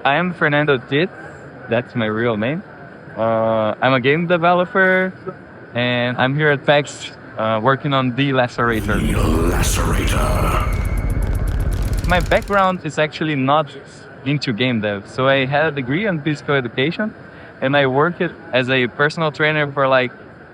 I am Fernando Tittz. That's my real name. I'm a game developer, and I'm here at PAX working on the Lacerator. My background is actually not into game dev. So I had a degree in physical education, and I worked as a personal trainer for like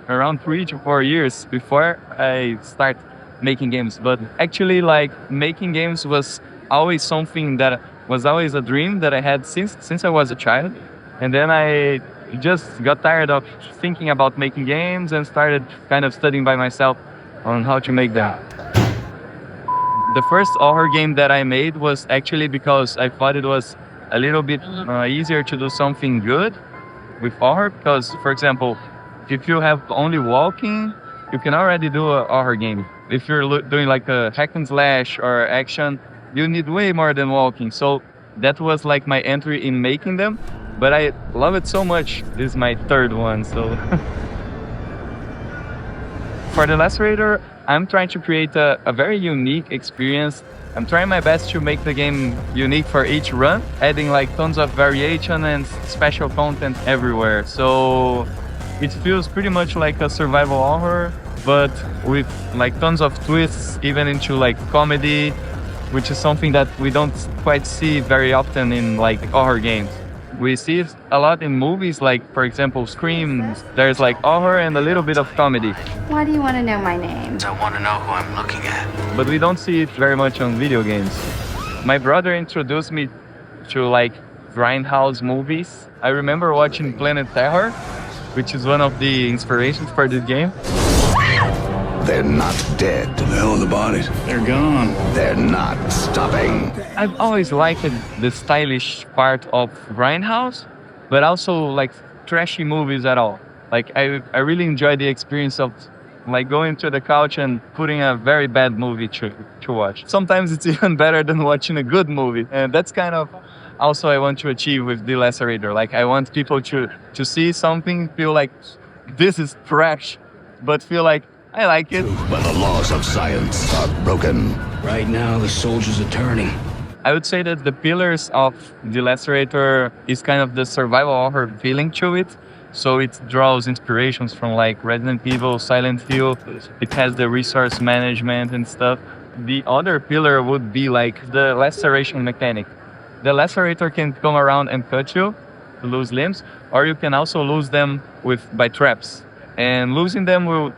around 3 to 4 years before I start making games. But actually, like, making games was always something that was always a dream that I had since I was a child. And then I just got tired of thinking about making games and started kind of studying by myself on how to make them. The first horror game that I made was actually because I thought it was a little bit easier to do something good with horror. Because, for example, if you have only walking, you can already do a horror game. If you're doing like a hack and slash or action, you need way more than walking. So that was like my entry in making them. But I love it so much. This is my third one, so. For the Lacerator, I'm trying to create a very unique experience. I'm trying my best to make the game unique for each run, adding like tons of variation and special content everywhere. So it feels pretty much like a survival horror, but with like tons of twists, even into like comedy, which is something that we don't quite see very often in like horror games. We see it a lot in movies, like, for example, Scream. There's like horror and a little bit of comedy. Why do you want to know my name? I want to know who I'm looking at. But we don't see it very much on video games. My brother introduced me to like Grindhouse movies. I remember watching Planet Terror, which is one of the inspirations for this game. They're not dead. The hell are the bodies? They're gone. They're not stopping. I've always liked the stylish part of Grindhouse, but also like trashy movies at all. Like I really enjoy the experience of like going to the couch and putting a very bad movie to watch. Sometimes it's even better than watching a good movie. And that's kind of also I want to achieve with the Lacerator. Like I want people to see something, feel like this is trash, but feel like I like it. But the laws of science are broken. Right now, the soldiers are turning. I would say that the pillars of the Lacerator is kind of the survival horror feeling to it. So it draws inspirations from like Resident Evil, Silent Hill. It has the resource management and stuff. The other pillar would be like the laceration mechanic. The Lacerator can come around and cut you to lose limbs, or you can also lose them by traps. And losing them will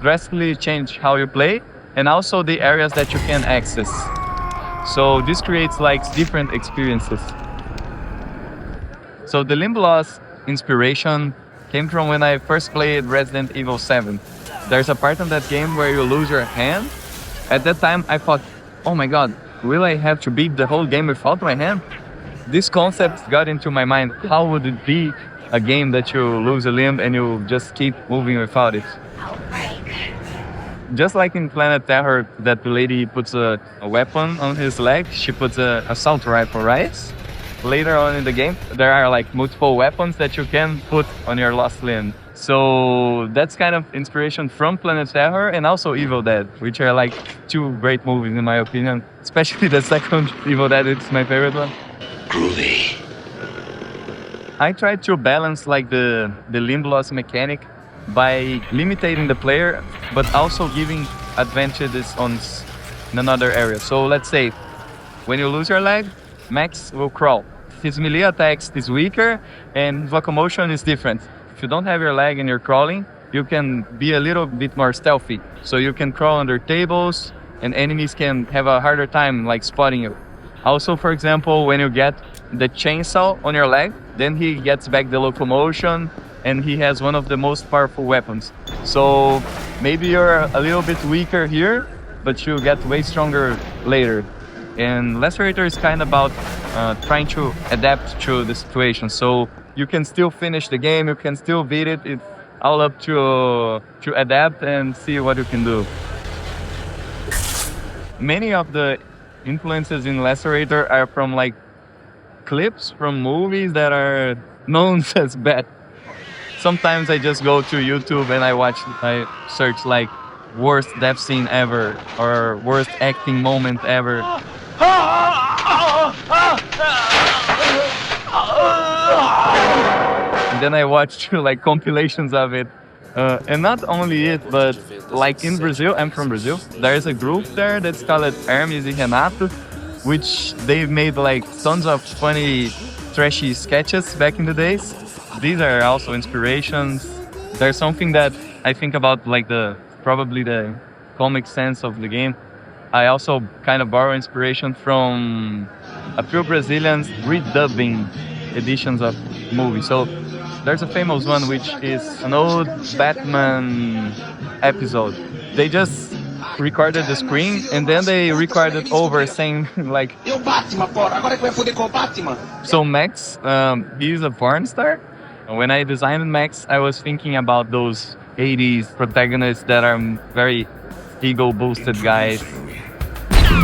drastically change how you play and also the areas that you can access. So this creates like different experiences. So the limb loss inspiration came from when I first played Resident Evil 7. There's a part in that game where you lose your hand. At that time I thought, oh my god, will I have to beat the whole game without my hand? This concept got into my mind. How would it be a game that you lose a limb and you just keep moving without it? Just like in Planet Terror, that the lady puts a weapon on his leg, she puts an assault rifle, right? Later on in the game, there are like multiple weapons that you can put on your lost limb. So that's kind of inspiration from Planet Terror and also Evil Dead, which are like two great movies in my opinion. Especially the second Evil Dead, it's my favorite one. Groovy. I tried to balance like the limb loss mechanic by limiting the player, but also giving advantages in another area. So let's say, when you lose your leg, Max will crawl. His melee attacks is weaker, and locomotion is different. If you don't have your leg and you're crawling, you can be a little bit more stealthy. So you can crawl under tables, and enemies can have a harder time like spotting you. Also, for example, when you get the chainsaw on your leg, then he gets back the locomotion, and he has one of the most powerful weapons. So maybe you're a little bit weaker here, but you get way stronger later. And Lacerator is kind of about trying to adapt to the situation. So you can still finish the game, you can still beat it. It's all up to adapt and see what you can do. Many of the influences in Lacerator are from like clips from movies that are known as bad. Sometimes I just go to YouTube and I search like worst death scene ever or worst acting moment ever. And then I watched like compilations of it. And not only it, but like in Brazil, I'm from Brazil, there's a group there that's called Hermes and Renato, which they've made like tons of funny, trashy sketches back in the days. These are also inspirations. There's something that I think about, like probably the comic sense of the game. I also kind of borrow inspiration from a few Brazilians redubbing editions of movies. So there's a famous one which is an old Batman episode. They just recorded the screen and then they recorded over saying like, so Max, he's a porn star. When I designed Max, I was thinking about those 80s protagonists that are very ego-boosted guys.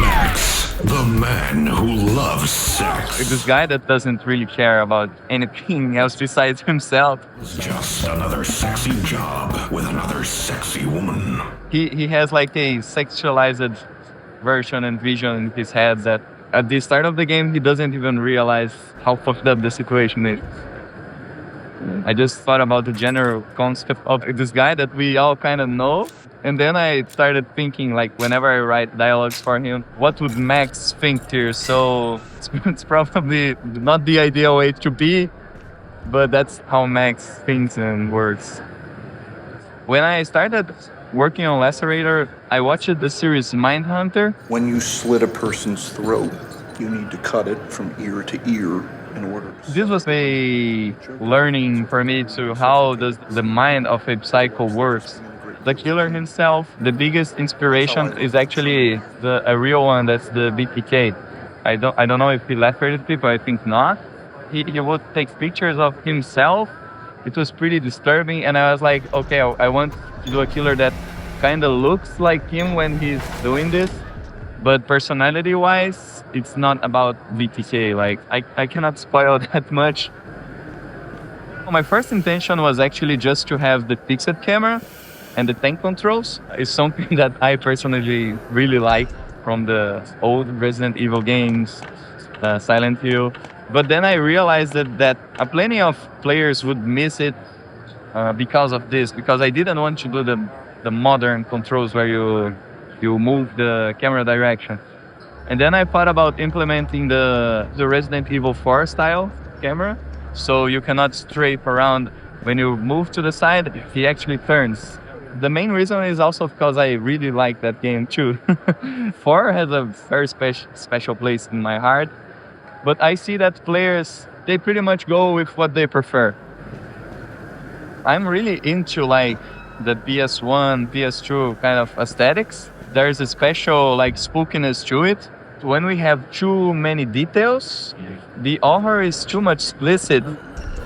Max, the man who loves sex. This guy that doesn't really care about anything else besides himself. Just another sexy job with another sexy woman. He has like a sexualized version and vision in his head that at the start of the game, he doesn't even realize how fucked up the situation is. I just thought about the general concept of this guy that we all kind of know. And then I started thinking, like, whenever I write dialogues for him, what would Max think here? So it's probably not the ideal way to be, but that's how Max thinks and works. When I started working on Lacerator, I watched the series Mindhunter. When you slit a person's throat, you need to cut it from ear to ear in order. This was a learning for me to how does the mind of a psycho works. The killer himself, the biggest inspiration is actually a real one. That's the BTK. I don't know if he lacerated people. I think not. He would take pictures of himself. It was pretty disturbing, and I was like, okay, I want to do a killer that kind of looks like him when he's doing this, but personality-wise, it's not about BTK. Like I cannot spoil that much. My first intention was actually just to have the fixed camera. And the tank controls is something that I personally really like from the old Resident Evil games, Silent Hill. But then I realized that plenty of players would miss it because of this, because I didn't want to do the modern controls where you move the camera direction. And then I thought about implementing the Resident Evil 4 style camera, so you cannot strafe around. When you move to the side, he actually turns. The main reason is also because I really like that game too. 4 has a very special place in my heart. But I see that players, they pretty much go with what they prefer. I'm really into like the PS1, PS2 kind of aesthetics. There's a special like spookiness to it. When we have too many details, the horror is too much explicit.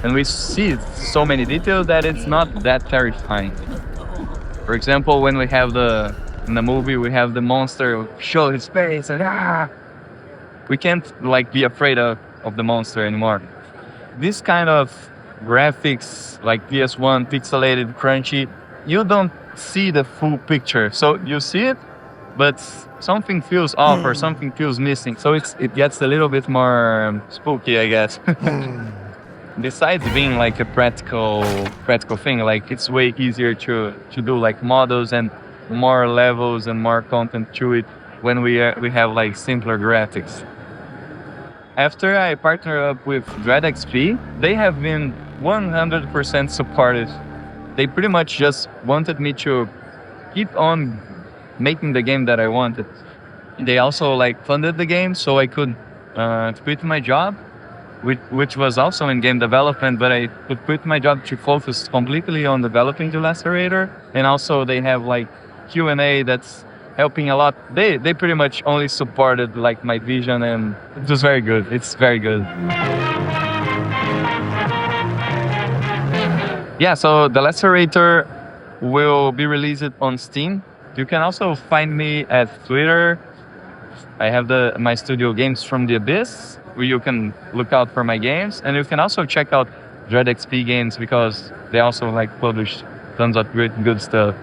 And we see so many details that it's not that terrifying. For example, when we have in the movie, we have the monster show his face and we can't like be afraid of the monster anymore. This kind of graphics, like PS1, pixelated, crunchy, you don't see the full picture. So you see it, but something feels off or something feels missing. So it gets a little bit more spooky, I guess. Besides being like a practical thing, like it's way easier to do like models and more levels and more content to it when we have like simpler graphics. After I partnered up with DreadXP, they have been 100% supportive. They pretty much just wanted me to keep on making the game that I wanted. They also like funded the game so I could quit my job, which was also in game development, but I could quit my job to focus completely on developing the Lacerator. And also they have like Q&A that's helping a lot. They pretty much only supported like my vision, and it was very good. It's very good. Yeah, so the Lacerator will be released on Steam. You can also find me at Twitter. I have my studio Games from the Abyss, where you can look out for my games, and you can also check out DreadXP games because they also like publish tons of good stuff.